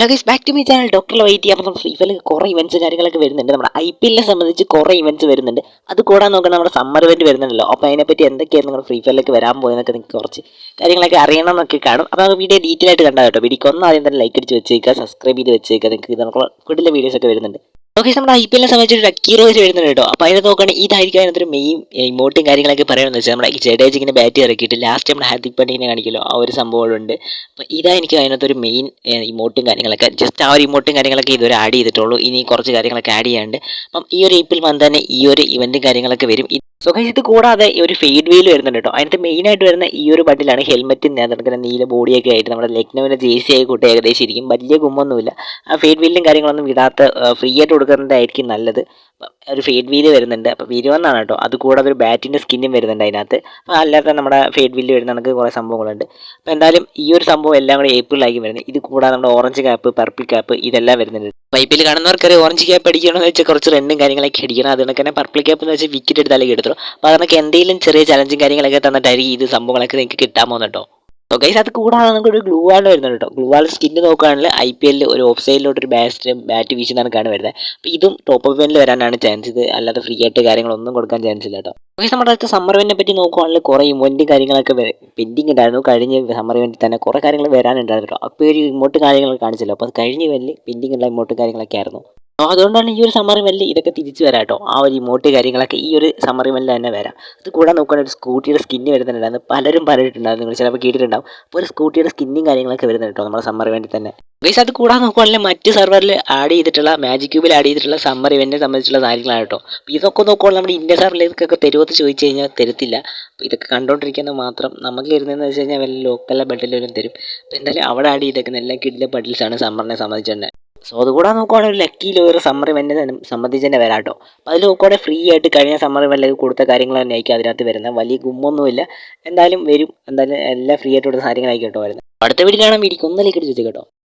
Back to my channel doctor വൈറ്റി. അപ്പോൾ നമ്മുടെ ഫ്രീ ഫയറിൽ കുറേ ഇവൻറ്റ്സ് കാര്യങ്ങളൊക്കെ വരുന്നുണ്ട്. നമ്മുടെ IPL സംബന്ധിച്ച് കുറേ ഇവൻറ്റ്സ് വരുന്നുണ്ട്. അത് കൂടാതെ നോക്കണം നമ്മുടെ സമ്മർ ഇവൻറ്റ് വരുന്നുണ്ടല്ലോ. അപ്പോൾ അതിനെപ്പറ്റി എന്തൊക്കെയാണ് നിങ്ങൾ ഫ്രീ ഫയറിലേക്ക് വരാൻ പോയെന്നൊക്കെ നിങ്ങൾക്ക് കുറച്ച് കാര്യങ്ങളൊക്കെ അറിയണം എന്നൊക്കെ കാണും. അപ്പോൾ ആ വീഡിയോ ഡീറ്റെയിൽ ആയിട്ട് കണ്ടാൽ കേട്ടോ. വീഡിയോക്ക് ഒന്ന് ആദ്യം തന്നെ ലൈക്ക് അടിച്ച് വെച്ചേക്കുക, സബ്സ്ക്രൈബ് ചെയ്ത് വെച്ചേക്കുക. നിങ്ങൾക്ക് നമുക്ക് കൂടുതൽ വീഡിയോസ് ഒക്കെ വരുന്നുണ്ട്. ഓക്കെ, നമ്മുടെ IPL സംബന്ധിച്ച് ലക്കി റോസ് വരുന്നുണ്ട് കേട്ടോ. അപ്പോൾ അതിന് നോക്കുകയാണെങ്കിൽ ഇതായിരിക്കും അതിനകത്തൊരു മെയിൻ ഇമോട്ടും കാര്യങ്ങളൊക്കെ പറയുന്നത് വെച്ചാൽ നമ്മുടെ ജഡേജ് ഇങ്ങനെ ബാറ്റ് ഇറക്കിയിട്ട് ലാസ്റ്റ് നമ്മുടെ ഹാർദിക് പാണ്ഡ്യനെ കാണിക്കുമല്ലോ, ആ ഒരു സംഭവമുണ്ട്. അപ്പോൾ ഇതായിരിക്കും അതിനകത്തൊരു മെയിൻ ഇമോട്ടും കാര്യങ്ങളൊക്കെ. ജസ്റ്റ് ആ ഒരു ഇമോട്ടും കാര്യങ്ങളൊക്കെ ഇതുവരെ ആഡ് ചെയ്തിട്ടുള്ളൂ. ഇനി കുറച്ച് കാര്യങ്ങളൊക്കെ ആഡ് ചെയ്യാണ്ട്. അപ്പം ഈ ഒരു ഏപ്രിൽ മന്ത് തന്നെ ഈ ഒരു ഇവൻറ്റും കാര്യങ്ങളൊക്കെ വരും. സോ ഗൈസ്, ഇത് കൂടാതെ ഈ ഒരു ഫെയ്ഡ് വീൽ വരുന്നുണ്ട് കേട്ടോ. അതിനകത്ത് മെയിനായിട്ട് വരുന്ന ഈ ഒരു ബണ്ടിലാണ് ഹെൽമെറ്റും നേരത്തെ നീല ബോഡിയൊക്കെ ആയിട്ട് നമ്മുടെ ലക്നൗവിൻ്റെ ജേഴ്സി ആയി കൂട്ടി ഏകദേശം ഇരിക്കും. വലിയ ഗുമ്മൊന്നുമില്ല. ആ ഫെയ്ഡ് വീലും കാര്യങ്ങളൊന്നും വിടാത്ത ഫ്രീ ആയിട്ട് കൊടുക്കുന്നതായിരിക്കും നല്ലത്. ഒരു ഫെയ്ഡ് വീല് വരുന്നുണ്ട്. അപ്പോൾ 21 കേട്ടോ. അത് കൂടാതെ ഒരു ബാറ്റിൻ്റെ സ്കിന്നും വരുന്നുണ്ട് അതിനകത്ത്. അപ്പോൾ അല്ലാത്ത നമ്മുടെ ഫെയ്ഡ് വീല് വരുന്ന കണക്ക് കുറേ സംഭവങ്ങളുണ്ട്. അപ്പോൾ എന്തായാലും ഈ ഒരു സംഭവം എല്ലാം കൂടി ഏപ്രിലായിരിക്കും വരുന്നത്. ഇത് കൂടാതെ നമ്മുടെ ഓറഞ്ച് ക്യാപ്പ്, പർപ്പിൾ ക്യാപ്പ് ഇതെല്ലാം വരുന്നുണ്ട്. IPL കാണുന്നവർക്കറിയാം ഓറഞ്ച് ക്യാപ്പ് അടിക്കണമെന്ന് വെച്ചാൽ കുറച്ച് റണ്ണും കാര്യങ്ങളൊക്കെ അടിക്കണം. അതുകൊണ്ട് തന്നെ പർപ്പിൾ ക്യാപ്പ് എന്ന് വെച്ചാൽ വിക്കറ്റ് എടുത്താലേക്ക് എടുത്തു. അപ്പോൾ അതൊക്കെ എന്തെങ്കിലും ചെറിയ ചലഞ്ചും കാര്യങ്ങളൊക്കെ തന്നിട്ടായിരിക്കും ഇത് സംഭവങ്ങളൊക്കെ നിങ്ങൾക്ക് കിട്ടാൻ പോകുന്നുണ്ടോ. ഓക്കെ, അത് കൂടാതെ നമുക്കൊരു ഗ്ലൂ വാൾ വരുന്നുണ്ട് കേട്ടോ. ഗ്ലൂ വാൾ സ്കിന്ന് നോക്കുകയാണെങ്കിൽ IPL ഒരു ഓഫ് സൈഡിലോട്ട് ഒരു ബാറ്റ് വീശുന്നതാണ് കാണുന്നത് വരുന്നത്. അപ്പോൾ ഇതും ടോപ്പ് ഓഫ് ഇവൻറ്റിൽ വരാനാണ് ചാൻസ്. ഇത് അല്ലാതെ ഫ്രീ ആയിട്ട് കാര്യങ്ങളൊന്നും കൊടുക്കാൻ ചാൻസ് ഇല്ല കേട്ടോ. ഓക്കെ, നമ്മുടെ അടുത്ത സമ്മർ ഇവൻറ്റിനെ പറ്റി നോക്കുകയാണെങ്കിൽ കുറേ ഇമോറ്റും കാര്യങ്ങളൊക്കെ പെൻഡിങ് ഉണ്ടായിരുന്നു. കഴിഞ്ഞ സമ്മർ ഇവൻറ്റിൽ തന്നെ കുറേ കാര്യങ്ങൾ വരാനുണ്ടായിരുന്നു കേട്ടോ. അപ്പോൾ ഒരു ഇമോട്ട് കാര്യങ്ങളൊക്കെ കാണിച്ചല്ലോ. അപ്പോൾ അത് കഴിഞ്ഞ ഇവൻറ്റിൽ പെൻഡിങ് ഉള്ള ഇമോട്ടും കാര്യങ്ങളൊക്കെ ആയിരുന്നു. അപ്പോൾ അതുകൊണ്ടാണ് ഈ ഒരു സമ്മർ ഇവൻറ്റിൽ ഇതൊക്കെ തിരിച്ച് വരാം കേട്ടോ. ആ ഒരു ഇമോട്ട് കാര്യങ്ങളൊക്കെ ഈ ഒരു സമ്മർ ഇവൻറ്റിൽ തന്നെ വരാം. അത് കൂടാതെ നോക്കുകയാണെങ്കിൽ ഒരു സ്കൂട്ടിയുടെ സ്കിന്ന് വരുന്നുണ്ടായിരുന്നു. പലരും പറഞ്ഞിട്ടുണ്ടായിരുന്നു, നിങ്ങൾ ചിലപ്പോൾ കേട്ടിട്ടുണ്ടാവും. അപ്പോൾ ഒരു സ്കൂട്ടിയുടെ സ്കിന്നും കാര്യങ്ങളൊക്കെ വരുന്നുണ്ട് കേട്ടോ നമ്മുടെ സമ്മർ ഇവൻറ്റിൽ തന്നെ. ഗൈസ്, അത് കൂടാതെ നോക്കുകയാണെങ്കിൽ മറ്റ് സെർവറിൽ ആഡ് ചെയ്തിട്ടുള്ള മാജിക് ക്യൂബിൽ ആഡ് ചെയ്തിട്ടുള്ള സമ്മർ ഇവൻറ്റിനെ സംബന്ധിച്ചുള്ള കാര്യങ്ങളാണ് കേട്ടോ. അപ്പോൾ ഇതൊക്കെ നോക്കുകയാണെങ്കിൽ നമ്മുടെ ഇന്ത്യ സെർവറിലേക്കൊക്കെ തരുമോ ചോദിച്ചു കഴിഞ്ഞാൽ തരത്തില്ല. അപ്പോൾ ഇതൊക്കെ കണ്ടുകൊണ്ടിരിക്കുന്നത് മാത്രം നമുക്ക് ഇരുന്നതെന്ന് വെച്ച് കഴിഞ്ഞാൽ വല്ല ലോക്കലിലെ ബണ്ടിലും തരും. അപ്പോൾ എന്തായാലും അവിടെ ആഡ് ചെയ്തേക്കുന്ന എല്ലാ കിഡിലെ ബണ്ടിൽസാണ് സമ്മറിനെ സംബന്ധിച്ചിട്ടുണ്ട്. സോ അതുകൂടെ നോക്കുവാണെങ്കിൽ ഒരു ലക്കി ഒരു സമ്മർ ഇവൻറ്റിനെ സംബന്ധിച്ച് തന്നെ വരാം കേട്ടോ. അപ്പോൾ അതിൽ നോക്കുവാണെങ്കിൽ ഫ്രീ ആയിട്ട് കഴിഞ്ഞ സമ്മർ ഇവൻറ്റിലേക്ക് കൊടുത്ത കാര്യങ്ങൾ തന്നെ ആയിരിക്കും അതിനകത്ത് വരുന്നത്. വലിയ ഗുമ്മൊന്നുമില്ല. എന്തായാലും വരും. എന്തായാലും എല്ലാം ഫ്രീ ആയിട്ട് കൊടുത്ത കാര്യങ്ങളായിരിക്കും കേട്ടോ വരുന്നത്. അടുത്ത വീഡിയോ കാണാൻ വീഡിയോക്ക് ഒന്നലേക്ക് അടിച്ച് വെച്ചേട്ടോ.